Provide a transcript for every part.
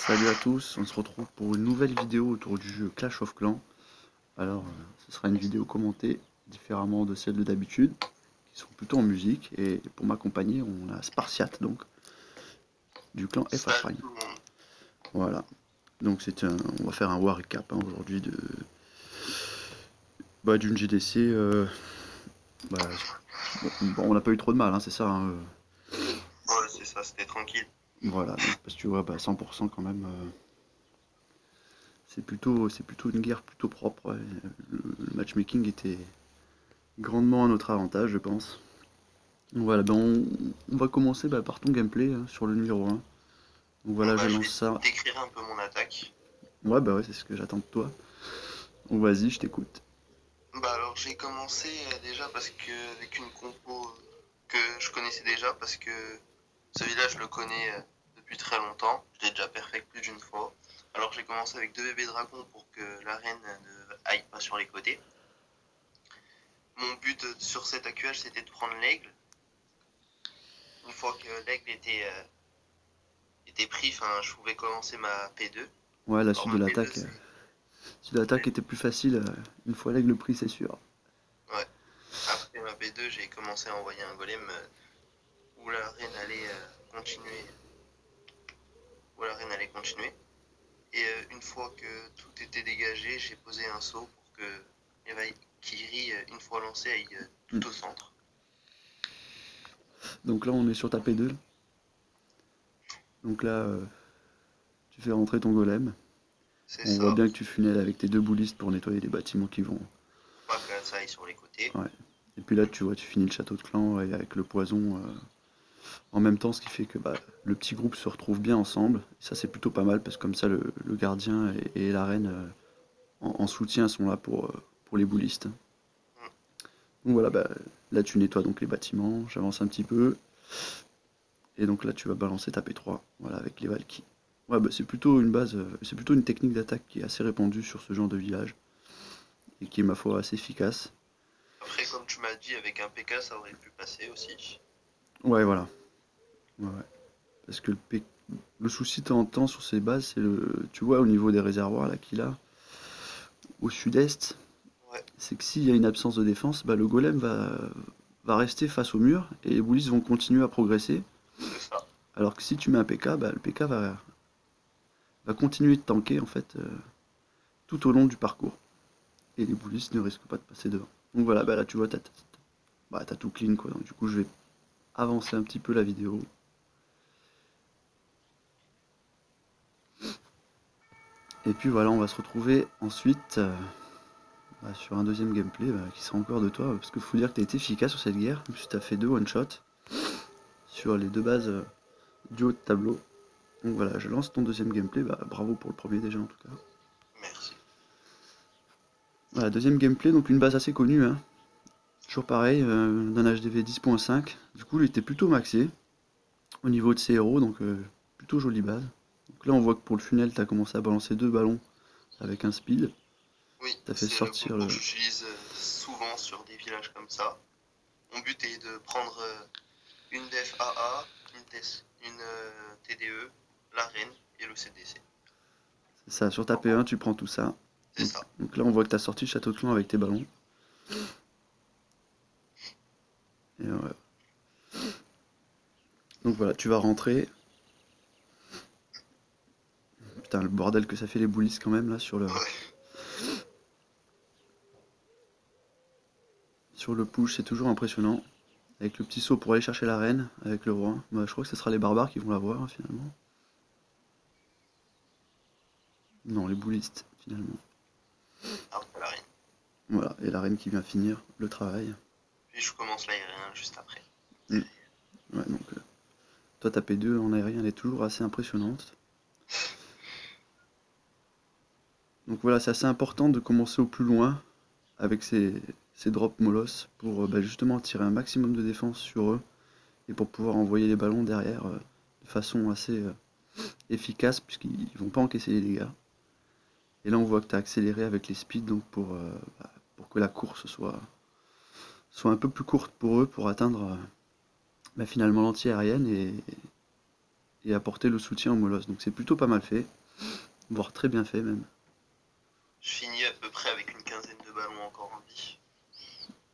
Salut à tous, on se retrouve pour une nouvelle vidéo autour du jeu Clash of Clans. Alors, ce sera une vidéo commentée différemment de celle de d'habitude, qui sont plutôt en musique. Et pour m'accompagner, on a Spartiate, donc, du clan FH Salut Prime. tout le monde. Voilà, donc on va faire un war recap aujourd'hui d'une GDC. Bah, bon, on n'a pas eu trop de mal, hein, c'est ça. Hein. Ouais, c'est ça, c'était tranquille. Voilà, donc, parce que tu vois, 100% quand même. C'est plutôt une guerre plutôt propre. Ouais. Le matchmaking était grandement à notre avantage, je pense. Donc voilà, on va commencer par ton gameplay hein, sur le numéro 1. Donc Bon, voilà, je bah, je lance vais ça. décrire un peu mon attaque. Ouais, bah ouais, c'est ce que j'attends de toi. Donc vas-y, je t'écoute. Bah alors j'ai commencé déjà parce que avec une compo que je connaissais déjà parce que ce village je le connais depuis très longtemps. Je l'ai déjà perfect plus d'une fois. Alors j'ai commencé avec deux bébés dragons pour que la reine ne aille pas sur les côtés. Mon but sur cet AQH c'était de prendre l'aigle. Une fois que l'aigle était pris, je pouvais commencer ma P2. Ouais, la Alors suite de ma P2 l'attaque. c'est Suite de l'attaque était plus facile une fois l'aigle pris, c'est sûr. ouais. Après ma B2, j'ai commencé à envoyer un golem où la reine allait continuer. Où la reine allait continuer. Et une fois que tout était dégagé, j'ai posé un saut pour que les Valkyries, une fois lancées, aillent Hmm. tout au centre. Donc là, on est sur ta P2. Donc là, tu fais rentrer ton golem. C'est On voit ça. bien que tu funnels avec tes deux boulistes pour nettoyer les bâtiments qui vont. Pas que ça aille sur les côtés. Ouais. Et puis là, tu vois, tu finis le château de clan et avec le poison en même temps, ce qui fait que le petit groupe se retrouve bien ensemble. Et ça, c'est plutôt pas mal parce que comme ça, le gardien et la reine en soutien sont là pour les boulistes. Mm. Donc voilà, là, tu nettoies donc les bâtiments. J'avance un petit peu. Et donc là, tu vas balancer ta P3, voilà, avec les Valkyries. Ouais, c'est plutôt une base, c'est plutôt une technique d'attaque qui est assez répandue sur ce genre de village et qui est, ma foi, assez efficace. Après, comme tu m'as dit, avec un PK, ça aurait pu passer aussi. Ouais, voilà. Ouais, ouais. Parce que le souci de temps en temps sur ces bases, c'est tu vois, au niveau des réservoirs là qu'il a, au sud-est, Ouais, c'est que s'il y a une absence de défense, le golem va rester face au mur et les boulistes vont continuer à progresser. c'est ça. Alors que si tu mets un PK, le PK va continuer de tanker en fait tout au long du parcours. Et les boulistes ne risquent pas de passer devant. Donc voilà, là tu vois, t'as tout clean quoi. Donc du coup, je vais avancer un petit peu la vidéo. Et puis voilà, on va se retrouver ensuite sur un deuxième gameplay qui sera encore de toi. Parce qu'il faut dire que tu as été efficace sur cette guerre. Tu as fait deux one-shots sur les deux bases du haut de tableau. Donc voilà, je lance ton deuxième gameplay. Bravo pour le premier déjà en tout cas. Merci. Voilà, deuxième gameplay, donc une base assez connue. Hein. Toujours pareil, d'un HDV 10.5. Du coup, il était plutôt maxé au niveau de ses héros, donc plutôt jolie base. Donc là, on voit que pour le funnel, tu as commencé à balancer deux ballons avec un speed. Oui, Tu as fait c'est le sortir compo le. que j'utilise souvent sur des villages comme ça. Mon but est de prendre une def AA, une TDE, l'arène et le CDC. C'est ça, sur ta P1, tu prends tout ça. C'est Donc, ça. donc là, on voit que tu as sorti le château de clan avec tes ballons. Et donc voilà, tu vas rentrer. Putain, le bordel que ça fait les boulisses quand même là Ouais. sur le push, c'est toujours impressionnant. Avec le petit saut pour aller chercher la reine avec le roi. Je crois que ce sera les barbares qui vont l'avoir hein, finalement. Non, les boulistes finalement. Après l'arène. Voilà, et la reine qui vient finir le travail. Puis je commence l'aérien juste après. Mm. Ouais, donc toi ta P2 en aérien elle est toujours assez impressionnante. Donc voilà, c'est assez important de commencer au plus loin avec ces drops molosses pour justement tirer un maximum de défense sur eux et pour pouvoir envoyer les ballons derrière de façon assez efficace puisqu'ils vont pas encaisser les dégâts. Et là on voit que tu as accéléré avec les speeds donc pour que la course soit un peu plus courte pour eux pour atteindre finalement l'anti-aérienne et apporter le soutien au molosse. Donc c'est plutôt pas mal fait, voire très bien fait même. Je finis à peu près avec une quinzaine de ballons encore en vie.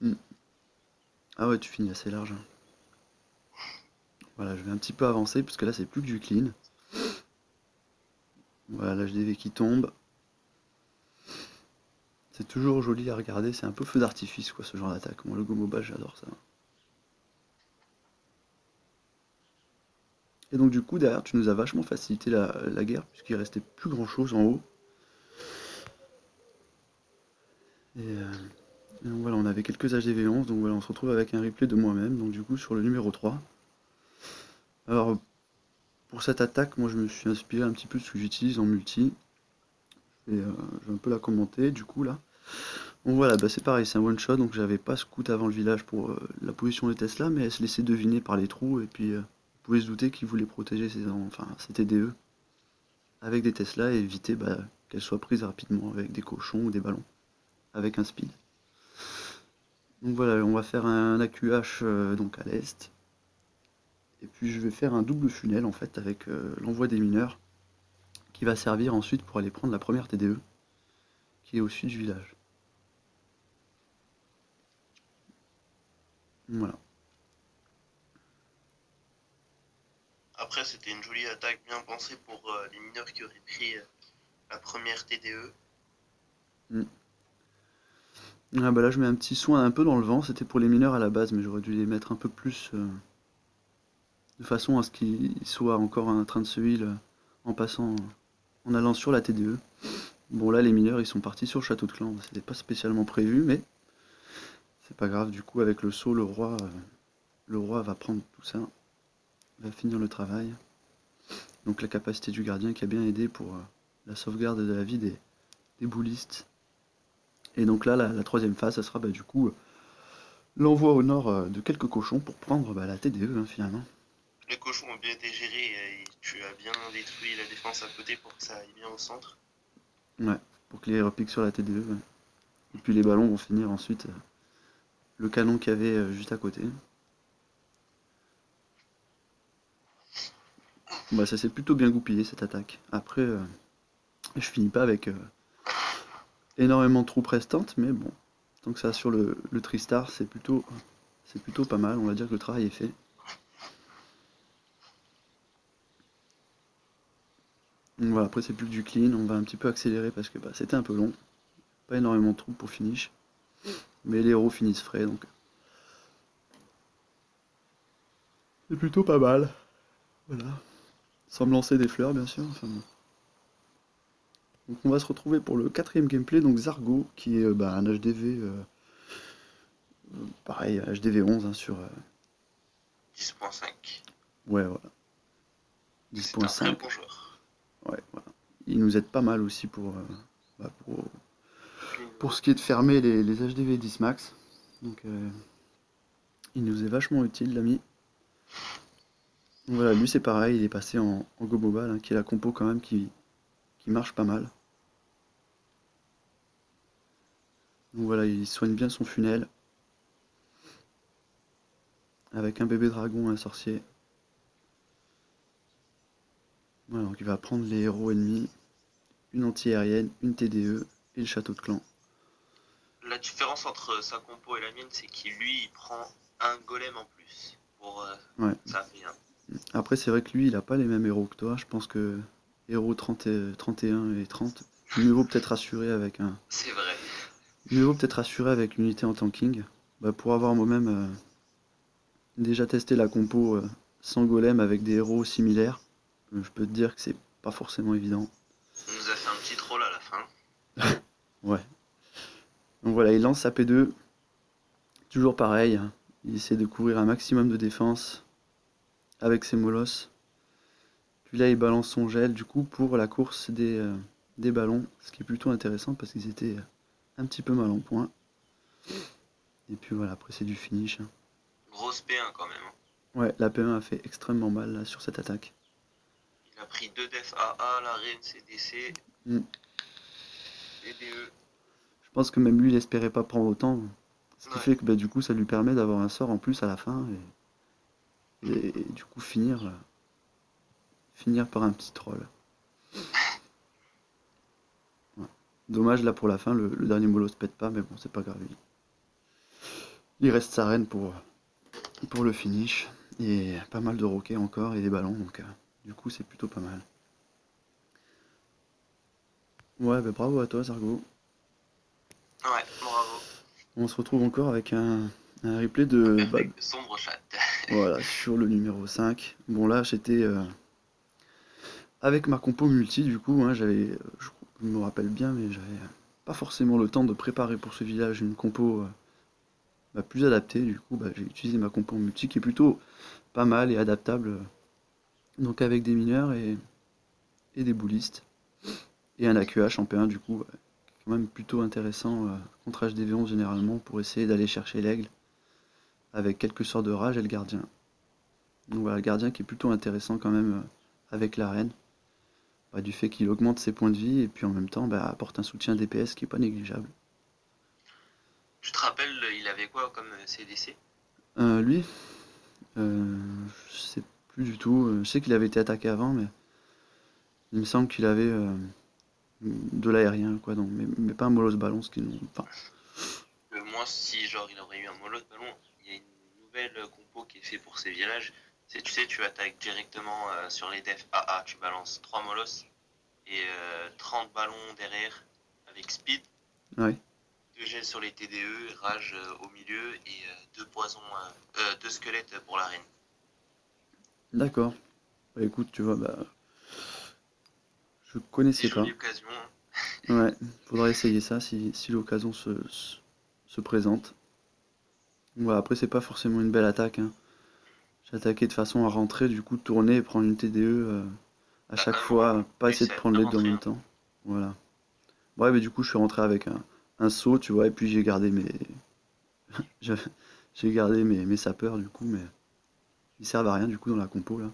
Mm. Ah ouais, tu finis assez large, hein. Voilà, je vais un petit peu avancer, parce que là c'est plus que du clean. Voilà, l'HDV qui tombe. C'est toujours joli à regarder, c'est un peu feu d'artifice quoi ce genre d'attaque. Moi le Go Mobile j'adore ça. Et donc du coup derrière tu nous as vachement facilité la guerre puisqu'il restait plus grand chose en haut. Et donc voilà, on avait quelques HDV11, donc voilà, on se retrouve avec un replay de moi-même, donc du coup sur le numéro 3. Alors pour cette attaque, moi je me suis inspiré un petit peu de ce que j'utilise en multi. Et je vais un peu la commenter du coup là. Donc voilà, bah c'est pareil, c'est un one shot, donc j'avais pas scout avant le village pour la position des Tesla, mais elle se laissait deviner par les trous, et puis vous pouvez se douter qu'il voulait protéger ses TDE avec des Tesla et éviter qu'elles soient prises rapidement avec des cochons ou des ballons, avec un speed. Donc voilà, on va faire un AQH donc à l'est, et puis je vais faire un double funnel en fait avec l'envoi des mineurs, qui va servir ensuite pour aller prendre la première TDE, qui est au sud du village. Voilà. Après, c'était une jolie attaque bien pensée pour les mineurs qui auraient pris la première TDE. Mm. Ah bah là je mets un petit soin un peu dans le vent, c'était pour les mineurs à la base, mais j'aurais dû les mettre un peu plus de façon à ce qu'ils soient encore en train de se heal en passant, en allant sur la TDE. Bon là les mineurs ils sont partis sur le château de clan, c'était pas spécialement prévu, mais c'est pas grave, du coup avec le saut le roi va prendre tout ça, va finir le travail. Donc la capacité du gardien qui a bien aidé pour la sauvegarde de la vie des boulistes. Et donc là la troisième phase ça sera du coup l'envoi au nord de quelques cochons pour prendre la TDE hein, finalement. Les cochons ont bien été gérés et tu as bien détruit la défense à côté pour que ça aille bien au centre. Ouais, pour que les repiquent sur la TDE. Ouais. Et puis les ballons vont finir ensuite le canon qu'il y avait juste à côté. Bah ça s'est plutôt bien goupillé cette attaque. Après, je finis pas avec énormément de troupes restantes, mais bon, tant que ça assure le Tristar, c'est plutôt pas mal. On va dire que le travail est fait. Donc voilà, après c'est plus que du clean, on va un petit peu accélérer parce que c'était un peu long. Pas énormément de troupes pour finish. Mais les héros finissent frais, donc c'est plutôt pas mal. Voilà. Sans me lancer des fleurs, bien sûr. Enfin, bon. Donc on va se retrouver pour le quatrième gameplay, donc Zargo, qui est un HDV, pareil, HDV 11 hein, sur... 10.5. ouais, voilà. C'est un très 10.5. bon joueur. Ouais, voilà. Il nous aide pas mal aussi pour ce qui est de fermer les HDV 10 max. Donc il nous est vachement utile, l'ami. Donc voilà, lui c'est pareil, il est passé en Go Mobile, hein, qui est la compo quand même qui marche pas mal. Donc voilà, il soigne bien son funnel. Avec un bébé dragon et un sorcier. Voilà, donc il va prendre les héros ennemis, une anti-aérienne, une TDE et le château de clan. La différence entre sa compo et la mienne, c'est qu'il lui il prend un golem en plus pour Ouais. ça fait un. Après c'est vrai que lui il a pas les mêmes héros que toi, je pense que héros 30 31 et 30, mieux vaut peut-être assurer avec un. C'est vrai. Mieux vaut peut-être assurer avec l'unité en tanking. Pour avoir moi-même déjà testé la compo sans golem avec des héros similaires, je peux te dire que c'est pas forcément évident. On nous a fait un petit troll à la fin. Ouais. Donc voilà, il lance sa P2. Toujours pareil, hein. Il essaie de couvrir un maximum de défense avec ses molosses. Puis là, il balance son gel du coup pour la course des ballons, ce qui est plutôt intéressant parce qu'ils étaient un petit peu mal en point. Et puis voilà, après c'est du finish, hein. Grosse P1 quand même. Ouais, la P1 a fait extrêmement mal là, sur cette attaque. Il a pris 2 def AA, la reine CDC, Mm. DDE. Je pense que même lui, il espérait pas prendre autant. Ce qui Ouais. fait que du coup, ça lui permet d'avoir un sort en plus à la fin et du coup finir finir par un petit troll. Ouais. Dommage là pour la fin, le dernier mollo se pète pas, mais bon, c'est pas grave. Il reste sa reine pour le finish. Et pas mal de roquets encore et des ballons, donc du coup c'est plutôt pas mal. Ouais, bah bravo à toi, Sargo. Ouais, bravo. On se retrouve encore avec un replay Un de perfect sombre chat. voilà, sur le numéro 5. Bon là j'étais avec ma compo multi du coup, hein, je me rappelle bien, mais j'avais pas forcément le temps de préparer pour ce village une compo plus adaptée. Du coup j'ai utilisé ma compo multi qui est plutôt pas mal et adaptable. Donc avec des mineurs et des boulistes. Et un AQH en P1 du coup, quand même plutôt intéressant contre HDV11 généralement pour essayer d'aller chercher l'aigle avec quelques sorts de rage et le gardien. Donc voilà, le gardien qui est plutôt intéressant quand même avec la reine, du fait qu'il augmente ses points de vie et puis en même temps apporte un soutien DPS qui est pas négligeable. Tu te rappelles, il avait quoi comme CDC? Lui, je sais plus du tout, je sais qu'il avait été attaqué avant, mais il me semble qu'il avait de l'aérien, quoi, donc, mais pas un molosse ballon, ce qui nous. Enfin, Moi, si genre il aurait eu un mollo de ballon, il y a une nouvelle compo qui est faite pour ces villages. C'est, tu sais, tu attaques directement sur les defs AA, tu balances 3 molosses et 30 ballons derrière avec speed, ouais, 2 gels sur les TDE, rage au milieu et 2 poisons, 2 squelettes pour la reine. d'accord. Bah écoute, tu vois, je C'est connaissais pas. jolie occasion. Ouais, faudra essayer ça si l'occasion se présente. Voilà, après c'est pas forcément une belle attaque, hein. J'ai attaqué de façon à rentrer, du coup tourner et prendre une TDE à chaque Ah non, fois, pas essayer plus de à prendre bien les deux en rentrer. même Hein. temps. Voilà. Ouais, mais du coup je suis rentré avec un saut, tu vois, et puis j'ai gardé je- j'ai gardé mes sapeurs du coup, mais ils servent à rien du coup dans la compo là.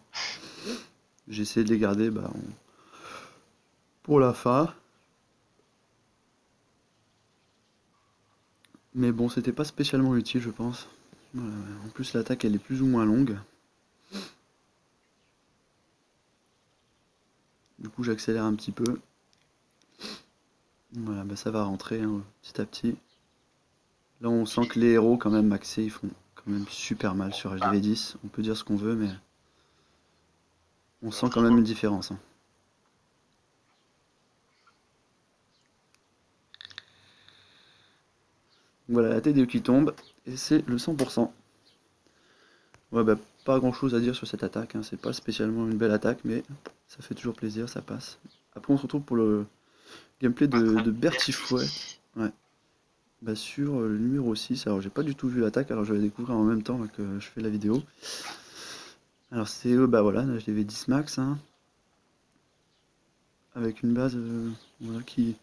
J'ai essayé de les garder pour la fin. Mais bon, c'était pas spécialement utile, je pense. Voilà. En plus, l'attaque, elle est plus ou moins longue. Du coup, j'accélère un petit peu. Voilà, ça va rentrer hein, petit à petit. Là, on sent que les héros, quand même, maxés, ils font quand même super mal sur Ah, HDV10. On peut dire ce qu'on veut, mais on on est en sent quand train de même voir. une différence, hein. Voilà, la TDE qui tombe, et c'est le 100%. Ouais, pas grand chose à dire sur cette attaque, hein. C'est pas spécialement une belle attaque, mais ça fait toujours plaisir, ça passe. Après, on se retrouve pour le gameplay Battre de Bertifouet. Bertie. Ouais. Sur le numéro 6, alors j'ai pas du tout vu l'attaque, alors je vais la découvrir en même temps là, que je fais la vidéo. Alors c'est voilà, là, je l'avais 10 max, hein, avec une base voilà, qui.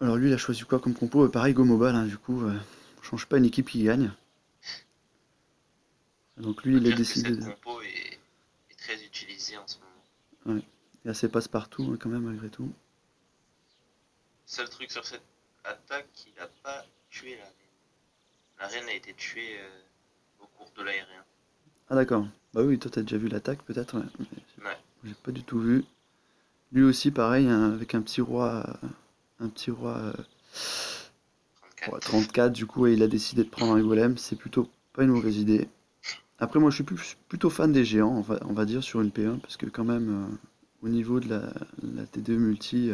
Alors lui il a choisi quoi comme compo? Pareil Go Mobile, hein, du coup, on change pas une équipe qui gagne. Donc lui Faut il a dire que décidé cette de. compo est très utilisée en ce moment. Ouais. Il y a assez passe-partout hein, quand même malgré tout. Seul truc sur cette attaque, il a pas tué la reine. La reine a été tuée au cours de l'aérien. Ah d'accord. Bah oui, toi t'as déjà vu l'attaque peut-être, ouais. Mais Ouais, j'ai pas du tout vu. Lui aussi pareil, hein, avec un petit roi 34. 34 du coup, et il a décidé de prendre un golem, c'est plutôt pas une mauvaise idée. Après, moi, je suis plutôt fan des géants, on va dire, sur une P1, parce que quand même, au niveau de la T2 multi,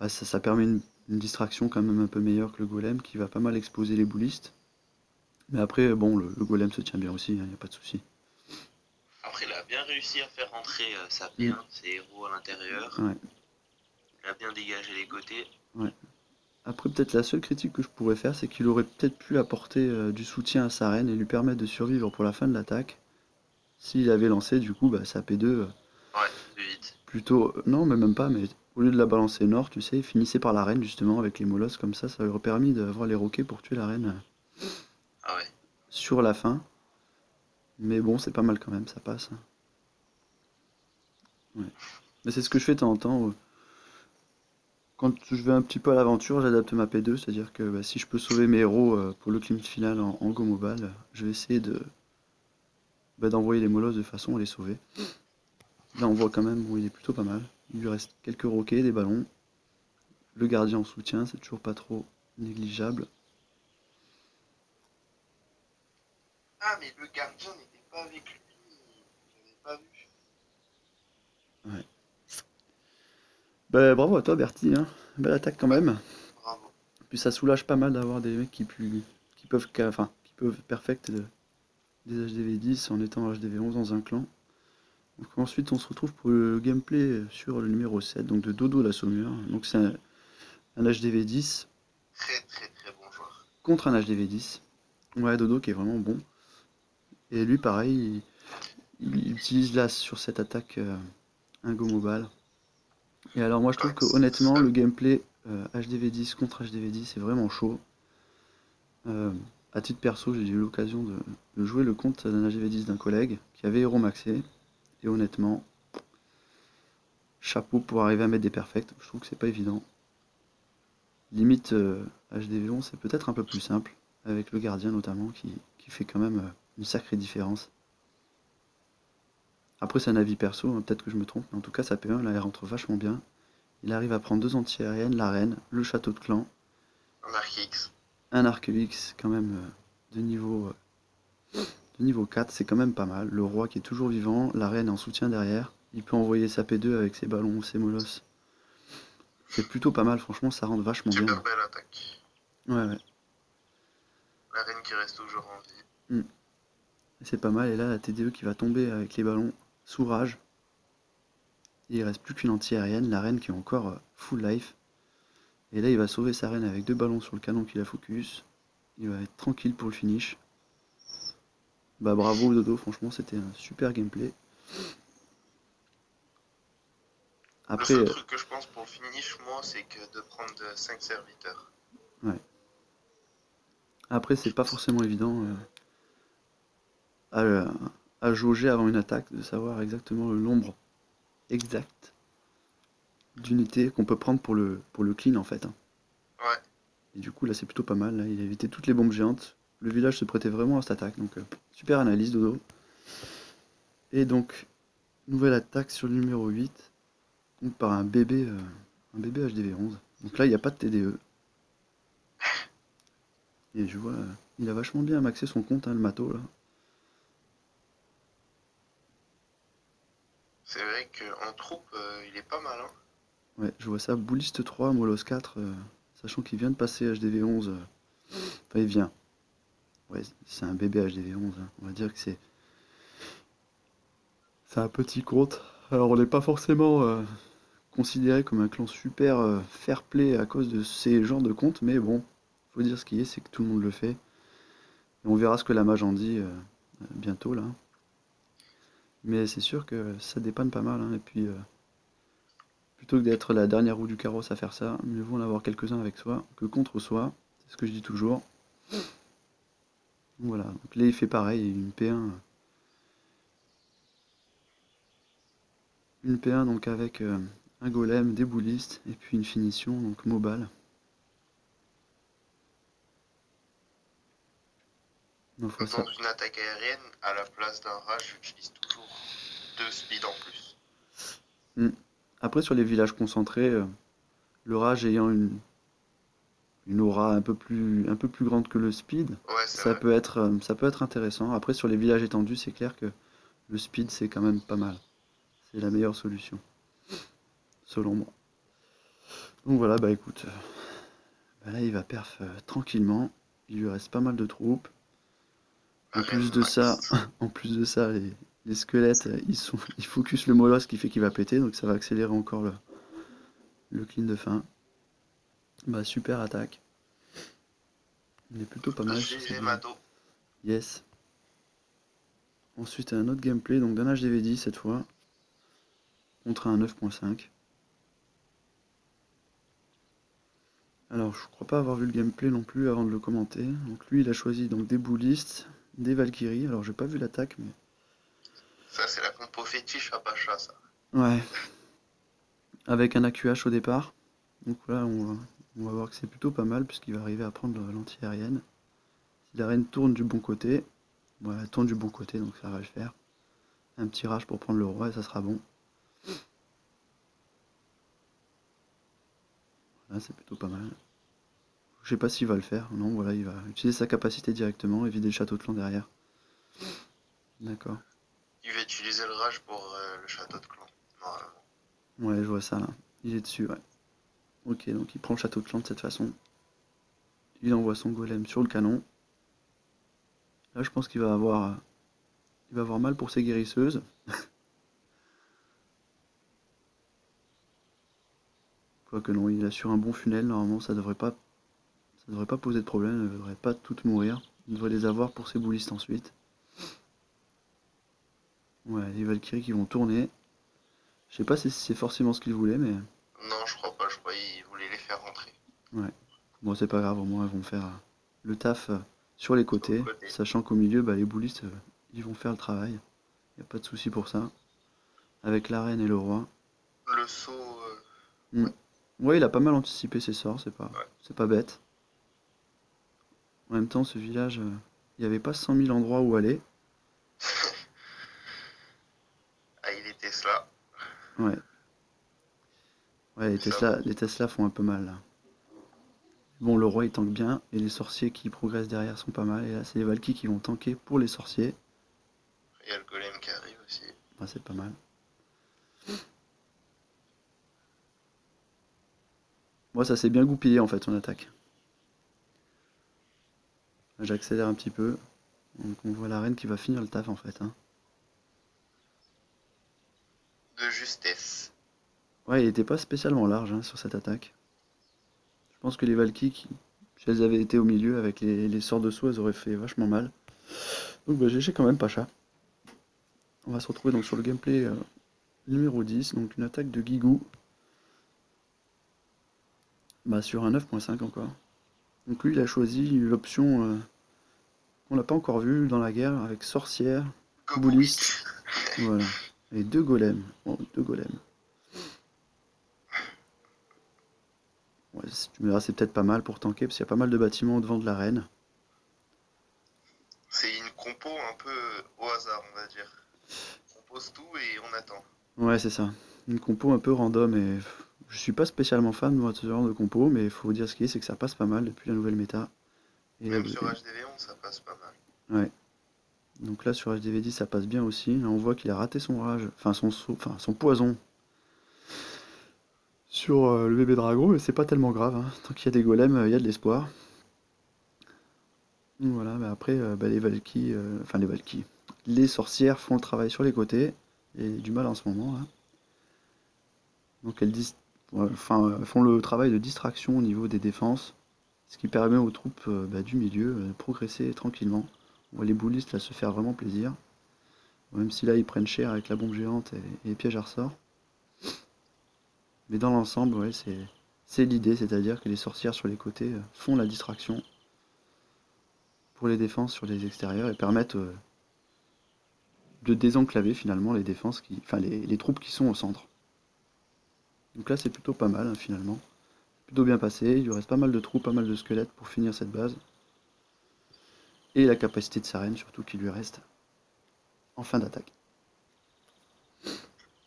ça permet une distraction quand même un peu meilleure que le golem, qui va pas mal exploser les boulistes. Mais après, bon, le golem se tient bien aussi, il n'y a pas de souci. Après, il a bien réussi à faire rentrer sa Mm, P1, ses héros à l'intérieur. ouais, Il a bien dégagé les côtés. ouais. Après, peut-être la seule critique que je pourrais faire, c'est qu'il aurait peut-être pu apporter du soutien à sa reine et lui permettre de survivre pour la fin de l'attaque. S'il avait lancé, du coup, sa P2, Ouais, plus vite. plutôt, non, mais même pas, mais au lieu de la balancer nord, tu sais, il finissait par la reine justement avec les molosses comme ça lui aurait permis d'avoir les roquets pour tuer la reine Ah ouais. sur la fin. Mais bon, c'est pas mal quand même, ça passe. Ouais. Mais c'est ce que je fais de temps en temps. Quand je vais un petit peu à l'aventure, j'adapte ma P2, c'est-à-dire que si je peux sauver mes héros pour le clean final en Go Mobile, je vais essayer d'envoyer les molosses de façon à les sauver. Là on voit quand même, bon, il est plutôt pas mal. Il lui reste quelques roquets, des ballons. Le gardien en soutien, c'est toujours pas trop négligeable. Ah, mais le gardien n'était pas avec lui. J'avais pas vu. Ouais. Bah, bravo à toi Bertie, hein. Belle attaque quand Ouais, même. bravo. Puis ça soulage pas mal d'avoir des mecs qui peuvent perfect des HDV10 en étant HDV11 dans un clan. Donc ensuite on se retrouve pour le gameplay sur le numéro 7, donc de Dodo la Saumure. Donc c'est un HDV10 Très très très bon joueur. contre un HDV10. Ouais, Dodo qui est vraiment bon. Et lui pareil, il utilise là sur cette attaque un Go Mobile. Et alors moi je trouve Ouais, que honnêtement le gameplay HDV10 contre HDV10 est vraiment chaud. Euh, à titre perso, j'ai eu l'occasion de jouer le compte d'un HDV10 d'un collègue qui avait Hero Maxé. Et honnêtement, chapeau pour arriver à mettre des perfects. Je trouve que c'est pas évident. Limite HDV11, c'est peut-être un peu plus simple, avec le gardien notamment, qui fait quand même une sacrée différence. Après, c'est un avis perso, hein, peut-être que je me trompe, mais en tout cas, sa P1, là, elle rentre vachement bien. Il arrive à prendre deux anti-aériennes, la reine, le château de clan, un arc X. un arc X quand même de niveau 4, c'est quand même pas mal. Le roi qui est toujours vivant, la reine en soutien derrière. Il peut envoyer sa P2 avec ses ballons, ses molosses. C'est plutôt pas mal, franchement, ça rentre vachement bien. Super belle attaque. Ouais, ouais. La reine qui reste toujours en vie. Mm. C'est pas mal. Et là, la TDE qui va tomber avec les ballons sous rage. Il reste plus qu'une anti-aérienne, la reine qui est encore full life. Et là, il va sauver sa reine avec deux ballons sur le canon qui la focus. Il va être tranquille pour le finish. Bah bravo Dodo, franchement, c'était un super gameplay. Le Après, seul truc que je pense pour le finish, moi, c'est que de prendre 5 serviteurs. ouais. Après, c'est Je pas pense. forcément évident à, à jauger avant une attaque, de savoir exactement le nombre exact d'unités qu'on peut prendre pour le clean en fait, hein. Ouais. Et du coup, là, c'est plutôt pas mal. Là, il a évité toutes les bombes géantes. Le village se prêtait vraiment à cette attaque. Donc, super analyse, Dodo. Et donc, nouvelle attaque sur le numéro 8. Donc, par un bébé HDV11. Donc là, il n'y a pas de TDE. Et je vois, il a vachement bien maxé son compte, hein, le matos, là. C'est vrai qu'en troupe, il est pas mal. Hein. Ouais, je vois ça. Bouliste 3, Molos 4. Sachant qu'il vient de passer HDV11. Enfin, il vient. Ouais, c'est un bébé HDV11, hein. On va dire que c'est un petit compte. Alors, on n'est pas forcément considéré comme un clan super fair play à cause de ces genres de comptes, mais bon, faut dire ce qui est, c'est que tout le monde le fait. Et on verra ce que la mage en dit bientôt là. Mais c'est sûr que ça dépanne pas mal, hein. Et puis, plutôt que d'être la dernière roue du carrosse à faire ça, mieux vaut en avoir quelques-uns avec soi que contre soi. C'est ce que je dis toujours. Donc voilà, donc là il fait pareil, une P1 donc avec un golem, des boulistes, et puis une finition, donc mobile. Donc voilà ça. Dans une attaque aérienne, à la place d'un rage, j'utilise toujours 2 speed en plus. Hmm. Après sur les villages concentrés, le rage ayant une aura un peu plus grande que le speed, Ouais, c'est vrai. ça peut être intéressant. Après sur les villages étendus, c'est clair que le speed c'est quand même pas mal. C'est la meilleure solution, selon moi. Donc voilà, bah écoute, bah là il va perf tranquillement. Il lui reste pas mal de troupes. En plus Reine de ça, Max. en plus de ça, les squelettes, ils focus le molosse qui fait qu'il va péter, donc ça va accélérer encore le clean de fin. Bah super attaque. Il est plutôt pas mal sur cette GG vidéo. Mado. Yes. Ensuite un autre gameplay, donc d'un HDV10 cette fois, contre un 9.5. Alors je crois pas avoir vu le gameplay non plus avant de le commenter. Donc lui il a choisi donc des boulistes, des Valkyries. Alors j'ai pas vu l'attaque mais. Ça, c'est la compo fétiche à Pacha, ça. Ouais. Avec un AQH au départ. Donc là on va voir que c'est plutôt pas mal puisqu'il va arriver à prendre l'anti-aérienne. Si la reine tourne du bon côté, Voilà, elle tourne du bon côté, donc ça va le faire. Un petit rage pour prendre le roi et ça sera bon. Là, c'est plutôt pas mal. Je sais pas s'il va le faire. Non, voilà, il va utiliser sa capacité directement et vider le château de clan derrière. D'accord. Il va utiliser le rage pour le château de clan, normalement. Ouais, je vois ça là. Il est dessus, ouais. Ok, donc il prend le château de clan de cette façon. Il envoie son golem sur le canon. Là, je pense qu'il va avoir mal pour ses guérisseuses. Quoique non, il assure un bon funnel. Normalement, ça devrait pas poser de problème. Il ne devrait pas toutes mourir. Il devrait les avoir pour ses boulistes ensuite. Ouais, les Valkyries qui vont tourner. Je sais pas si c'est forcément ce qu'il voulait, mais Non, je crois pas, je crois qu'il voulait les faire rentrer ouais. Bon, c'est pas grave, au moins elles vont faire le taf sur les sur le côtés, côté. sachant qu'au milieu, bah, les boulistes, ils vont faire le travail. Y a pas de souci pour ça. Avec la reine et le roi. Le saut, Hmm. ouais, Ouais, il a pas mal anticipé ses sorts, c'est pas, ouais. c'est pas bête. En même temps, ce village, il n'y avait pas 100 000 endroits où aller. Ah, il était cela. Ouais, ouais, les Mais ça Tesla, va. les Tesla font un peu mal là. Bon, le roi il tank bien, et les sorciers qui progressent derrière sont pas mal. Et là, c'est les Valkyries qui vont tanker pour les sorciers. Il y a le golem qui arrive aussi. Ouais, c'est pas mal. Moi, ça s'est bien goupillé en fait, son attaque. J'accélère un petit peu. Donc on voit la reine qui va finir le taf en fait, hein. De justesse. Ouais, il était pas spécialement large hein, sur cette attaque. Je pense que les Valkyries, si elles avaient été au milieu avec les sorts de saut, elles auraient fait vachement mal. Donc bah, GG quand même Pacha. On va se retrouver donc sur le gameplay numéro 10, donc une attaque de Guigou. Bah, sur un 9.5 encore. Donc lui il a choisi l'option qu'on n'a pas encore vue dans la guerre avec sorcière, Go bouliste, bouliste. voilà. Et deux golems. Oh, deux golems. Ouais, tu me diras c'est peut-être pas mal pour tanker parce qu'il y a pas mal de bâtiments devant de l'arène. C'est une compo un peu au hasard, on va dire. On pose tout et on attend. Ouais, c'est ça. Une compo un peu random et je suis pas spécialement fan moi, de ce genre de compo, mais il faut dire ce qui est, c'est que ça passe pas mal depuis la nouvelle méta. Et Même sur HDV11, ça passe pas mal. ouais. Donc là sur HDV10 ça passe bien aussi. Là on voit qu'il a raté son rage, enfin son enfin son poison sur le bébé dragon, mais c'est pas tellement grave, hein. Tant qu'il y a des golems, il y a de l'espoir. Donc voilà, mais après bah, les Valkyries, enfin les Valkyries, les sorcières font le travail sur les côtés et du mal en ce moment là. Donc ouais, enfin, font le travail de distraction au niveau des défenses, ce qui permet aux troupes bah, du milieu de progresser tranquillement. On voit les boulistes là se faire vraiment plaisir, même si là ils prennent cher avec la bombe géante et les pièges à ressort. Mais dans l'ensemble, ouais, c'est l'idée, c'est-à-dire que les sorcières sur les côtés font la distraction pour les défenses sur les extérieurs et permettent de désenclaver finalement les défenses enfin les troupes qui sont au centre. Donc là c'est plutôt pas mal hein, finalement. Plutôt bien passé, il lui reste pas mal de troupes, pas mal de squelettes pour finir cette base. Et la capacité de sa reine surtout qui lui reste en fin d'attaque.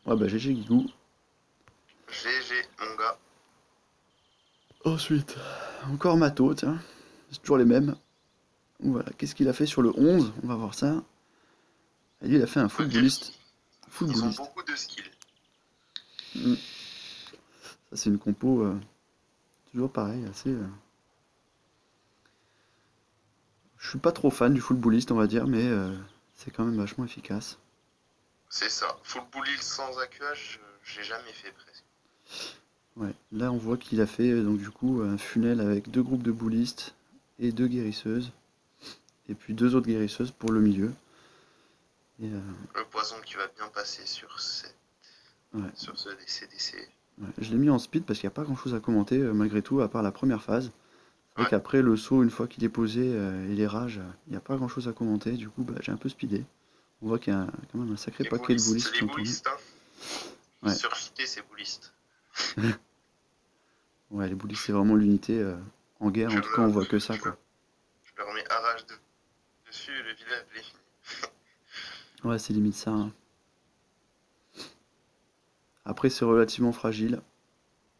Ouais bah GG Guigou. GG, mon gars. Ensuite, encore Mato, tiens. C'est toujours les mêmes. Voilà, qu'est-ce qu'il a fait sur le 11? On va voir ça. Et lui il a fait un Faut full dire bouliste. Full qu'ils ont bouliste. beaucoup de skills. Mm. Ça c'est une compo toujours pareil, assez. Je suis pas trop fan du full bullist on va dire, mais c'est quand même vachement efficace. C'est ça. Full bully sans AQH, j'ai jamais fait presque. Ouais. Là on voit qu'il a fait donc du coup un funnel avec deux groupes de bullistes et deux guérisseuses. Et puis deux autres guérisseuses pour le milieu. Et, Le poison qui va bien passer sur, ouais, sur ce DCDC. ouais. Je l'ai mis en speed parce qu'il n'y a pas grand chose à commenter malgré tout, à part la première phase. C'est vrai Ouais. qu'après le saut, une fois qu'il est posé et les rages, il n'y a pas grand chose à commenter. Du coup, bah, j'ai un peu speedé. On voit qu'il y a quand même un sacré paquet de bullistes qui Les ont tourné. bullistes, hein. Ouais, Surfiter ces bullistes. ouais les bullistes, c'est vraiment l'unité en guerre. Je, En tout cas, on le, voit que ça, je, quoi. je leur mets arrache dessus et le village est fini. Ouais, c'est limite ça, hein. Après, c'est relativement fragile.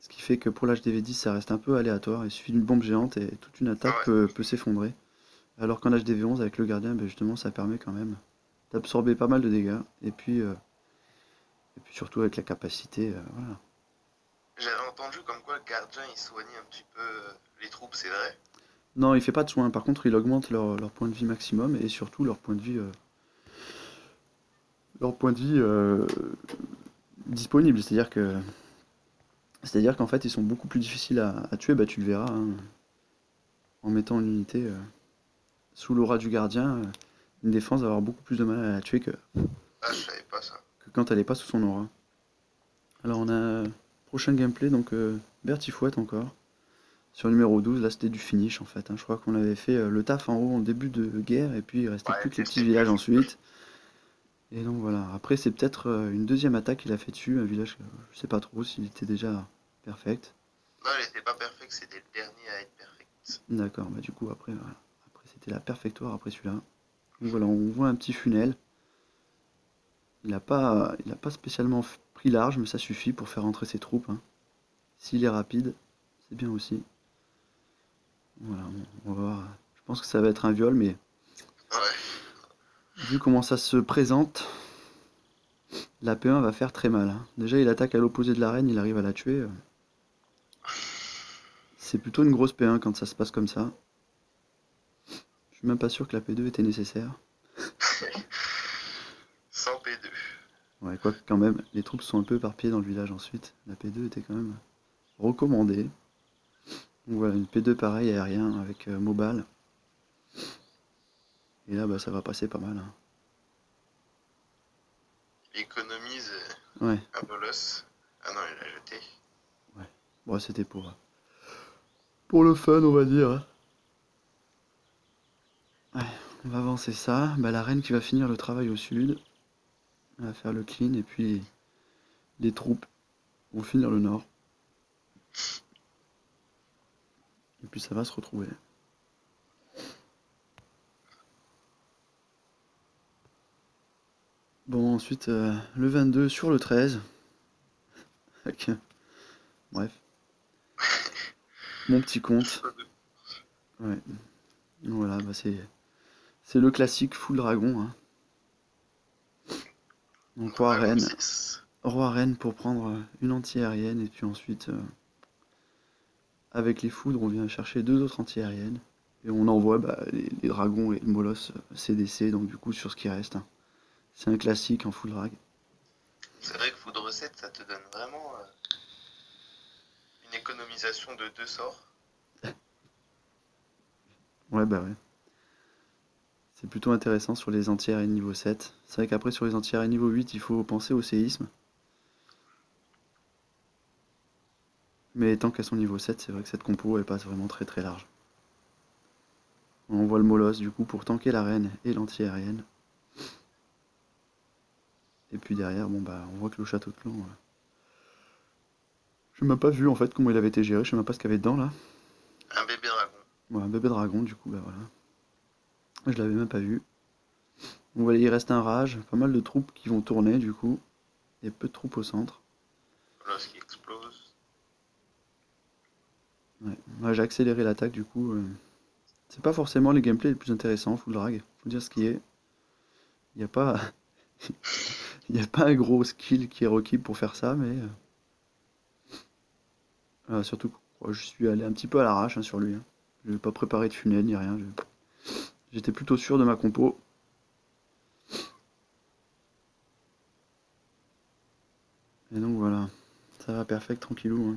Ce qui fait que pour l'HDV10, ça reste un peu aléatoire. Il suffit d'une bombe géante et toute une attaque Ouais, peut s'effondrer. Alors qu'en HDV11, avec le gardien, ben justement, ça permet quand même d'absorber pas mal de dégâts. Et puis surtout avec la capacité, voilà. j'avais entendu comme quoi le gardien il soignait un petit peu les troupes, c'est vrai. Non, il fait pas de soins. Par contre, il augmente leur point de vie maximum et surtout leur point de vie disponible. C'est-à-dire qu'en fait, ils sont beaucoup plus difficiles à tuer. Bah, tu le verras, hein, en mettant une unité sous l'aura du gardien. Une défense va avoir beaucoup plus de mal à la tuer Ah, je savais pas ça. que quand elle est pas sous son aura. Alors, on a prochain gameplay, donc Bertifouette encore. Sur le numéro 12, là c'était du finish en fait, hein. Je crois qu'on avait fait le taf en haut en début de guerre et puis il restait Ouais, plus que les petits c'était plus. villages ensuite. Et donc voilà, après c'est peut-être une deuxième attaque qu'il a fait dessus, un village que je sais pas trop s'il était déjà perfect. Non, il était pas perfect, c'était le dernier à être perfect. D'accord, bah du coup après, voilà. Après c'était la perfectoire après celui-là. Donc voilà, on voit un petit funnel. Il a pas spécialement pris large, mais ça suffit pour faire rentrer ses troupes, hein. S'il est rapide, c'est bien aussi. Voilà, bon, on va voir. Je pense que ça va être un viol, mais Ouais. vu comment ça se présente, la P1 va faire très mal, hein. Déjà, il attaque à l'opposé de l'arène, il arrive à la tuer. C'est plutôt une grosse P1 quand ça se passe comme ça. Je suis même pas sûr que la P2 était nécessaire. Sans P2. Ouais, quoique quand même, les troupes sont un peu éparpillées dans le village ensuite. La P2 était quand même recommandée. Donc voilà, une P2 pareil aérien avec Mobile. Et là, bah, ça va passer pas mal, hein. Il économise Ouais, un bolos. Ah non, il l'a jeté. ouais. Bon, c'était pour le fun, on va dire, hein. Ouais, on va avancer ça. Bah, la reine qui va finir le travail au sud. Elle va faire le clean et puis les troupes vont finir le nord. Et puis ça va se retrouver. Bon, ensuite, le 22 sur le 13. Ok. Bref, mon petit compte. Ouais. Voilà, bah c'est le classique full dragon, hein. Donc Dragon 6. roi reine pour prendre une anti-aérienne et puis ensuite avec les foudres on vient chercher deux autres anti-aériennes et on envoie bah, les dragons et le molosse CDC donc du coup sur ce qui reste, hein. C'est un classique en full drag. C'est vrai que Foudre 7, ça te donne vraiment une économisation de deux sorts. Ouais bah ouais. C'est plutôt intéressant sur les anti-aériennes niveau 7. C'est vrai qu'après sur les anti-aériennes niveau 8 il faut penser au séisme. Mais tant qu'à son niveau 7, c'est vrai que cette compo elle passe vraiment très très large. On voit le molosse du coup pour tanker la reine et l'anti-aérienne. Et puis derrière, bon bah on voit que le château de clan. Je n'ai même pas vu en fait comment il avait été géré, je sais même pas ce qu'il y avait dedans là. Un bébé dragon. Ouais, un bébé dragon du coup, bah voilà. Je l'avais même pas vu. Donc voilà, il reste un rage, pas mal de troupes qui vont tourner du coup. Et peu de troupes au centre. Bolos qui explose. Ouais. Moi j'ai accéléré l'attaque du coup. C'est pas forcément les gameplays les plus intéressants, full drag. Faut dire ce qui est. Il n'y a pas. Il y a pas un gros skill qui est requis pour faire ça, mais. Surtout que je suis allé un petit peu à l'arrache, hein, sur lui, hein. Je n'ai pas préparé de funnel ni rien. J'étais plutôt sûr de ma compo. Et donc voilà. Ça va perfect, tranquillou, hein.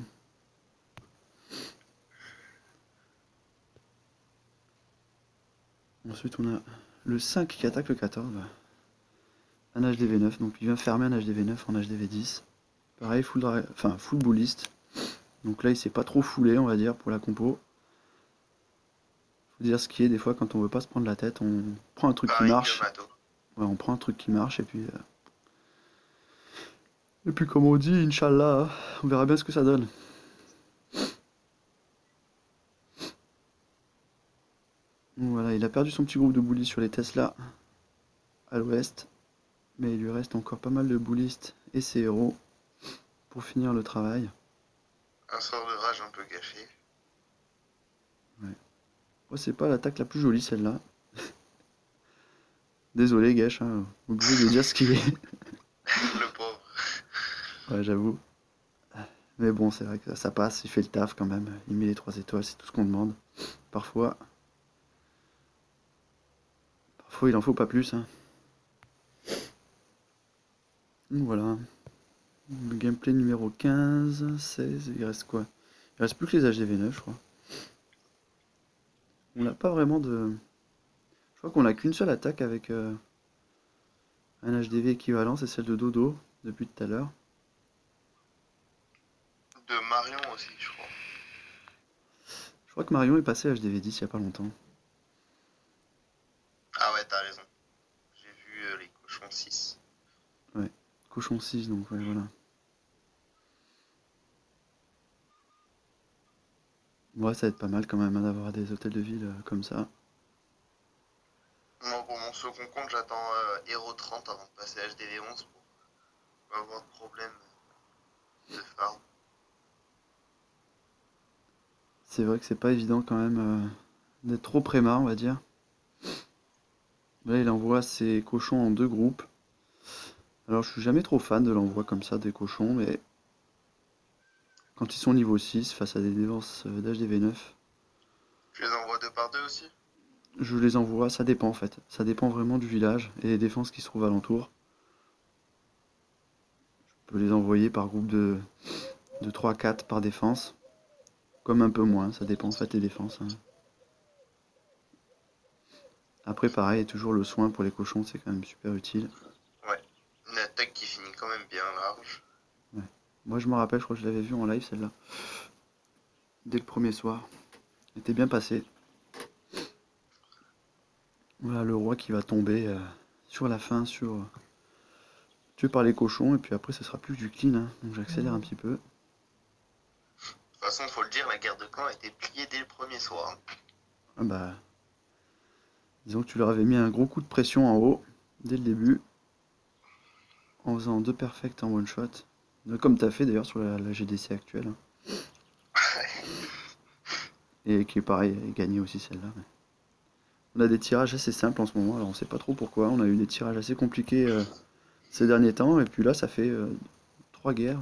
Ensuite, on a le 5 qui attaque le 14. Un HDV9, donc il vient fermer un HDV9 en HDV10. Pareil, full bulliste. Donc là, il s'est pas trop foulé, on va dire, pour la compo. Faut dire ce qui est, des fois, quand on veut pas se prendre la tête, on prend un truc qui Pareil que marche. Mato. Ouais, on prend un truc qui marche, et puis comme on dit, Inch'Allah, on verra bien ce que ça donne. Donc voilà, il a perdu son petit groupe de bullies sur les Tesla à l'ouest. Mais il lui reste encore pas mal de boulistes et ses héros pour finir le travail. Un sort de rage un peu caché. Ouais. Oh, c'est pas l'attaque la plus jolie celle-là. Désolé Gesh, hein, obligé de dire ce qui est. Le pauvre. Ouais, j'avoue. Mais bon, c'est vrai que ça passe, il fait le taf quand même. Il met les 3 étoiles, c'est tout ce qu'on demande. Parfois, parfois il en faut pas plus, hein. Donc voilà. Le gameplay numéro 15, 16, il reste quoi? Il reste plus que les HDV9, je crois. On n'a pas vraiment de... Je crois qu'on a qu'une seule attaque avec un HDV équivalent, c'est celle de Dodo, depuis tout à l'heure. De Marion aussi, je crois. Je crois que Marion est passé HDV10 il y a pas longtemps. Ah ouais, t'as raison. J'ai vu les cochons 6. Ouais. Cochon 6, donc ouais, voilà. Ouais, ça va être pas mal quand même hein, d'avoir des hôtels de ville comme ça. Moi, pour mon second compte, j'attends Hero 30 avant de passer HDV 11 pour pas avoir de problème de farm. C'est vrai que c'est pas évident quand même d'être trop prémat, on va dire. Là, il envoie ses cochons en 2 groupes. Alors, je suis jamais trop fan de l'envoi comme ça des cochons, mais quand ils sont niveau 6 face à des défenses d'HDV9, Tu les envoies deux par deux aussi? je les envoie, ça dépend en fait. Ça dépend vraiment du village et des défenses qui se trouvent alentour. Je peux les envoyer par groupe de 3-4 par défense, comme un peu moins, ça dépend en fait des défenses, hein. Après, pareil, toujours le soin pour les cochons, c'est quand même super utile. Ouais. Une attaque qui finit quand même bien large. Ouais. Moi, je me rappelle, je crois que je l'avais vue en live celle-là, dès le premier soir. Elle était bien passée. Voilà le roi qui va tomber sur la fin, tué par les cochons, et puis après, ce sera plus que du clean, hein. Donc j'accélère un petit peu. De toute façon, faut le dire, la guerre de clan a été pliée dès le premier soir. Ah bah, disons que tu leur avais mis un gros coup de pression en haut, dès le début, en faisant 2 perfects en one shot. Comme tu as fait d'ailleurs sur la GDC actuelle, hein. Et qui est pareil, est gagnée aussi celle-là. On a des tirages assez simples en ce moment, alors on sait pas trop pourquoi. On a eu des tirages assez compliqués ces derniers temps, et puis là ça fait 2-3 guerres,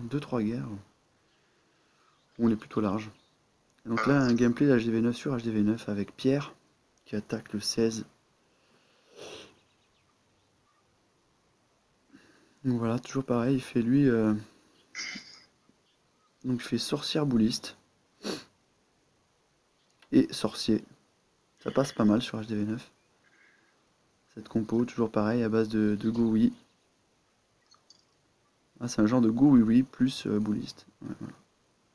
où on est plutôt large. Et donc là, un gameplay HDV9 sur HDV9 avec Pierre, qui attaque le 16. Donc voilà, toujours pareil, il fait lui... donc il fait sorcière bouliste. Et sorcier. Ça passe pas mal sur HDV9. Cette compo, toujours pareil, à base de Goui. Ah, c'est un genre de Goui plus bouliste. Ouais, voilà.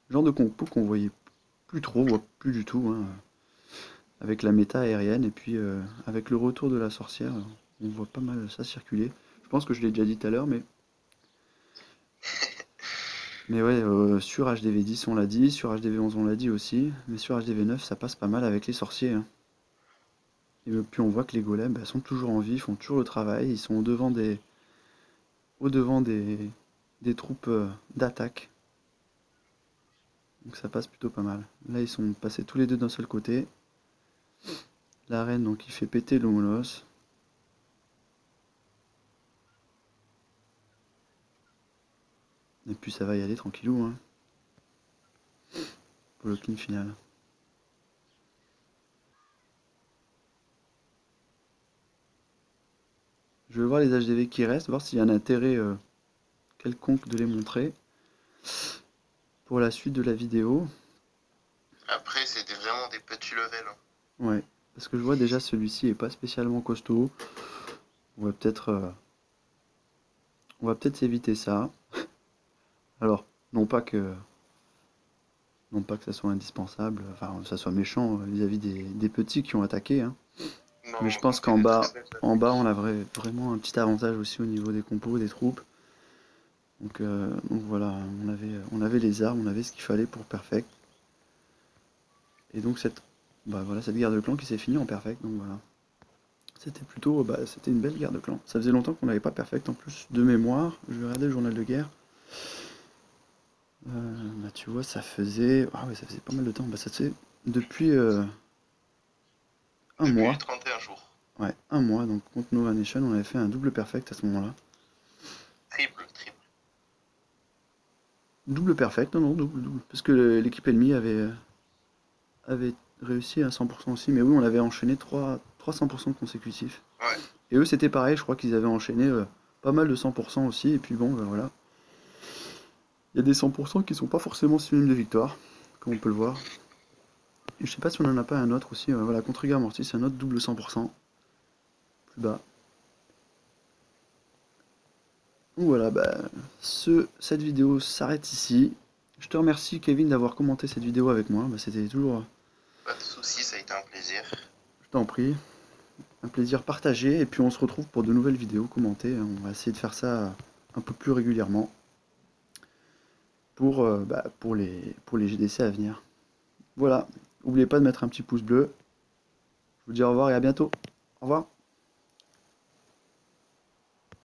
Genre de compo qu'on voyait plus trop, voire plus du tout, hein, avec la méta aérienne. Et puis avec le retour de la sorcière, on voit pas mal ça circuler. Je pense que je l'ai déjà dit tout à l'heure, mais ouais, sur HDV10 on l'a dit, sur HDV11 on l'a dit aussi, mais sur HDV9 ça passe pas mal avec les sorciers, hein. Et puis on voit que les golems bah, sont toujours en vie, font toujours le travail, ils sont au devant des troupes d'attaque. Donc ça passe plutôt pas mal. Là ils sont passés tous les deux d'un seul côté. La reine donc il fait péter le molosse. Et puis ça va y aller tranquillou hein, pour le clean final. Je vais voir les HDV qui restent, voir s'il y a un intérêt quelconque de les montrer pour la suite de la vidéo. Après, c'était vraiment des petits levels, hein. Ouais, parce que je vois déjà celui-ci est pas spécialement costaud. On va peut-être éviter ça. Alors, non pas que ça soit indispensable, enfin que ça soit méchant vis-à-vis des petits qui ont attaqué, hein. Mais Non, je on pense fait des très belles en attaques. bas on a vraiment un petit avantage aussi au niveau des compos, des troupes. Donc voilà, on avait les armes, on avait ce qu'il fallait pour perfect. Et donc cette guerre de clan qui s'est finie en perfect, donc voilà. C'était plutôt, c'était une belle guerre de clans. Ça faisait longtemps qu'on n'avait pas perfect en plus de mémoire. Je vais regarder le journal de guerre. Tu vois, ça faisait, ah ouais, ça faisait pas mal de temps. Ça faisait depuis un Depuis mois. 31 jours. Ouais, un mois. Donc contre Nova Nation, on avait fait un double perfect à ce moment-là. Triple, triple. Double perfect, non, non, double, double. Parce que l'équipe ennemie avait réussi à 100% aussi. Mais oui, on avait enchaîné 3 100% consécutifs. Ouais. Et eux, c'était pareil, je crois qu'ils avaient enchaîné pas mal de 100% aussi. Et puis bon, voilà. Il y a des 100% qui sont pas forcément synonymes de victoire, comme on peut le voir. Et je sais pas si on en a pas un autre aussi. Voilà, contre Rigor Mortis, c'est un autre double 100%. Plus bas. Donc voilà, cette vidéo s'arrête ici. Je te remercie Kevin d'avoir commenté cette vidéo avec moi. C'était toujours, Pas de soucis, ça a été un plaisir. je t'en prie, un plaisir partagé. Et puis on se retrouve pour de nouvelles vidéos commentées. On va essayer de faire ça un peu plus régulièrement pour les GDC à venir. Voilà, n'oubliez pas de mettre un petit pouce bleu. Je vous dis au revoir et à bientôt. Au revoir.